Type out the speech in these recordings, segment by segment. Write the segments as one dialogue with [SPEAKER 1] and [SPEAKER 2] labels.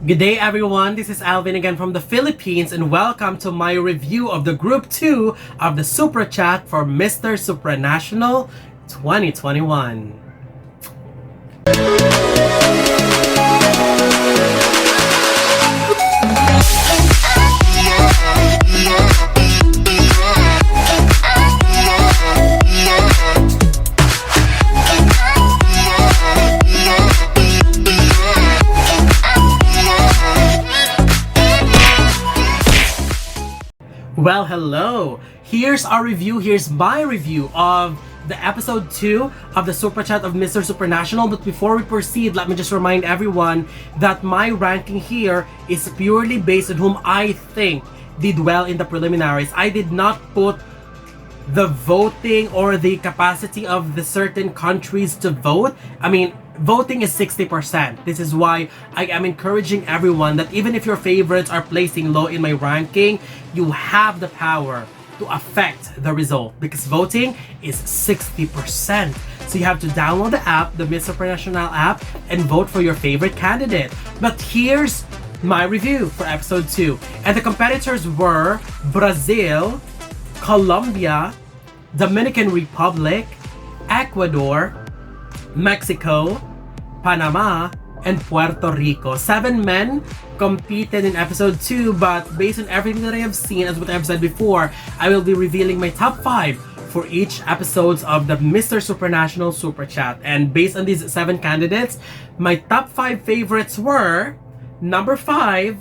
[SPEAKER 1] Good day everyone, this is Alvin again from the Philippines and welcome to my review of the Group 2 of the Supra Chat for Mister Supranational 2021. Well, hello! Here's my review of the episode 2 of the Super Chat of Mister Supranational. But before we proceed, let me just remind everyone that my ranking here is purely based on whom I think did well in the preliminaries. I did not put the voting or the capacity of the certain countries to vote. Voting is 60%. This is why I am encouraging everyone that even if your favorites are placing low in my ranking, you have the power to affect the result because voting is 60%. So you have to download the app, the Mister Supranational app, and vote for your favorite candidate. But here's my review for episode 2. And the competitors were Brazil, Colombia, Dominican Republic, Ecuador, Mexico, Panama, and Puerto Rico. 7 men competed in episode 2, but based on everything that I have seen, as what I've said before, I will be revealing my top 5 for each episodes of the Mister Supranational Super Chat. And based on these 7 candidates, my top 5 favorites were number 5,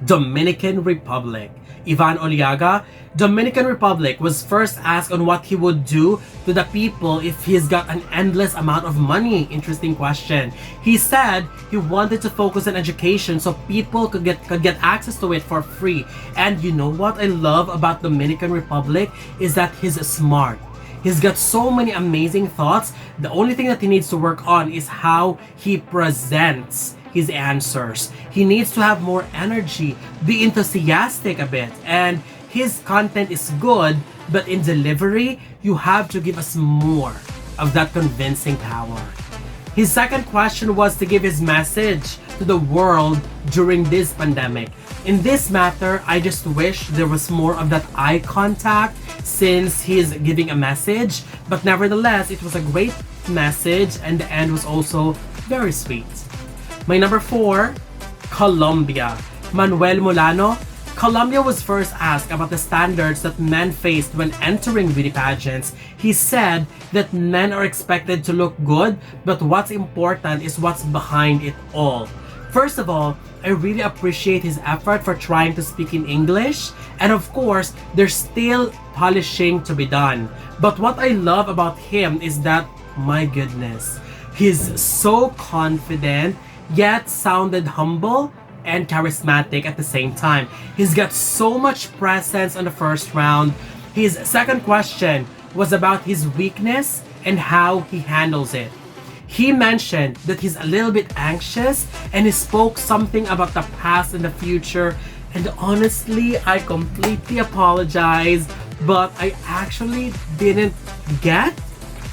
[SPEAKER 1] Dominican Republic. Ivan Oliaga, Dominican Republic, was first asked on what he would do to the people if he's got an endless amount of money. Interesting question. He said he wanted to focus on education so people could get access to it for free. And you know what I love about Dominican Republic is that he's smart. He's got so many amazing thoughts. The only thing that he needs to work on is how he presents his answers. He needs to have more energy, be enthusiastic a bit, and his content is good, but in delivery, you have to give us more of that convincing power. His second question was to give his message to the world during this pandemic. In this matter, I just wish there was more of that eye contact since he's giving a message, but nevertheless, it was a great message and the end was also very sweet. My number 4, Colombia. Manuel Molano. Colombia was first asked about the standards that men faced when entering beauty pageants. He said that men are expected to look good, but what's important is what's behind it all. First of all, I really appreciate his effort for trying to speak in English, and of course, there's still polishing to be done. But what I love about him is that, my goodness, he's so confident, yet sounded humble and charismatic at the same time. He's got so much presence on the first round. His second question was about his weakness and how he handles it. He mentioned that he's a little bit anxious and he spoke something about the past and the future. And honestly, I completely apologize, but I actually didn't get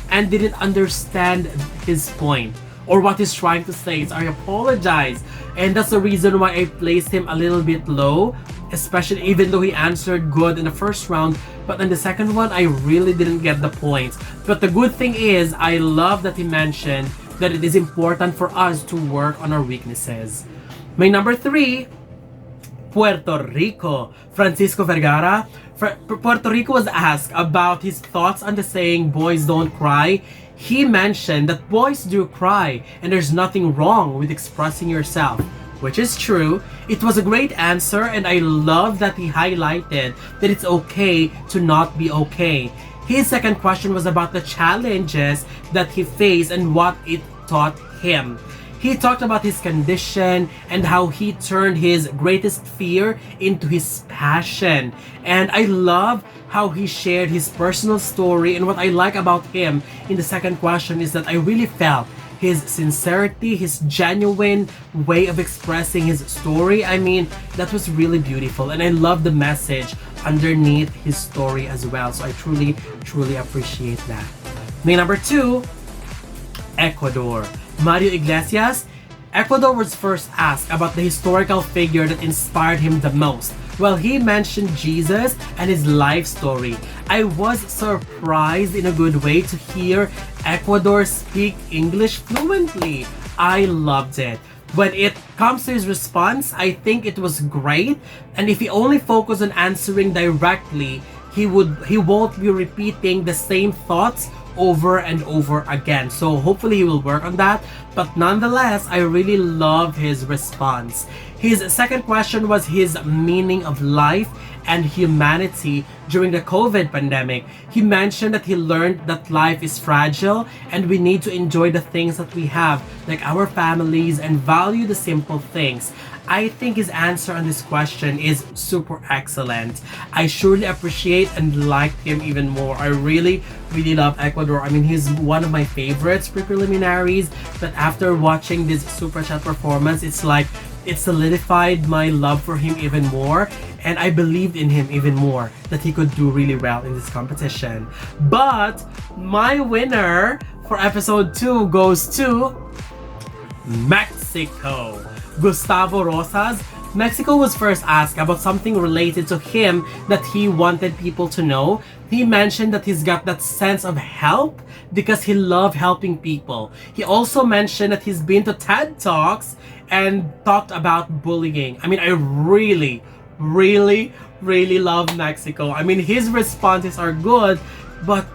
[SPEAKER 1] and didn't understand his point or what he's trying to say. So I apologize. And that's the reason why I placed him a little bit low, especially even though he answered good in the first round. But in the second one, I really didn't get the points. But the good thing is, I love that he mentioned that it is important for us to work on our weaknesses. My number 3, Puerto Rico. Francisco Vergara. Puerto Rico was asked about his thoughts on the saying, boys don't cry. He mentioned that boys do cry and there's nothing wrong with expressing yourself, which is true. It was a great answer and I love that he highlighted that it's okay to not be okay. His second question was about the challenges that he faced and what it taught him. He talked about his condition and how he turned his greatest fear into his passion. And I love how he shared his personal story. And what I like about him in the second question is that I really felt his sincerity, his genuine way of expressing his story. That was really beautiful. And I love the message underneath his story as well. So I truly, truly appreciate that. My number 2, Ecuador. Mario Iglesias. Ecuador was first asked about the historical figure that inspired him the most. Well, he mentioned Jesus and his life story. I was surprised in a good way to hear Ecuador speak English fluently. I loved it. When it comes to his response, I think it was great. And if he only focused on answering directly, he won't be repeating the same thoughts over and over again. So hopefully he will work on that. But nonetheless, I really love his response. His second question was his meaning of life and humanity during the COVID pandemic. He mentioned that he learned that life is fragile and we need to enjoy the things that we have, like our families, and value the simple things. I think his answer on this question is super excellent. I surely appreciate and like him even more. I really love Ecuador. I mean, he's one of my favorites pre-preliminaries, but after watching this Supra Chat performance, it's like it solidified my love for him even more, and I believed in him even more that he could do really well in this competition. But my winner for episode 2 goes to Mexico. Gustavo Rosas. Mexico was first asked about something related to him that he wanted people to know. He mentioned that he's got that sense of help because he loved helping people. He also mentioned that he's been to TED Talks and talked about bullying. I mean, I really love Mexico. I mean, his responses are good, but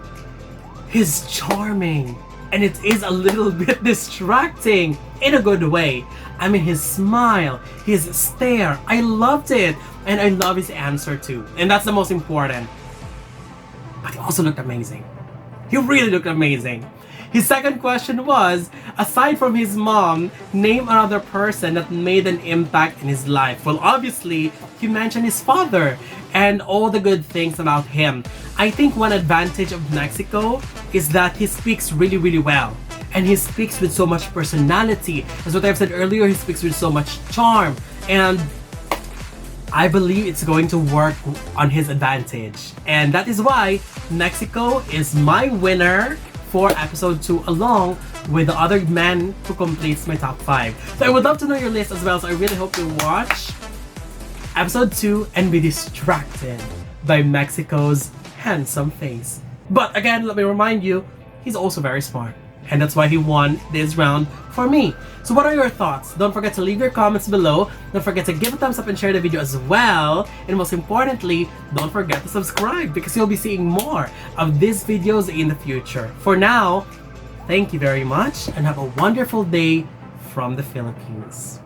[SPEAKER 1] he's charming. And it is a little bit distracting in a good way. I mean, his smile, his stare, I loved it. And I love his answer too. And that's the most important. But he also looked amazing. He really looked amazing. His second question was, aside from his mom, name another person that made an impact in his life. Well, obviously, he mentioned his father and all the good things about him. I think one advantage of Mexico is that he speaks really well. And he speaks with so much personality. As what I've said earlier, he speaks with so much charm. And I believe it's going to work on his advantage. And that is why Mexico is my winner for episode 2, along with the other man who completes my top 5. So I would love to know your list as well. So I really hope you watch episode 2 and be distracted by Mexico's handsome face. But again, let me remind you, he's also very smart. And that's why he won this round for me. So what are your thoughts? Don't forget to leave your comments below. Don't forget to give a thumbs up and share the video as well. And most importantly, don't forget to subscribe because you'll be seeing more of these videos in the future. For now, thank you very much and have a wonderful day from the Philippines.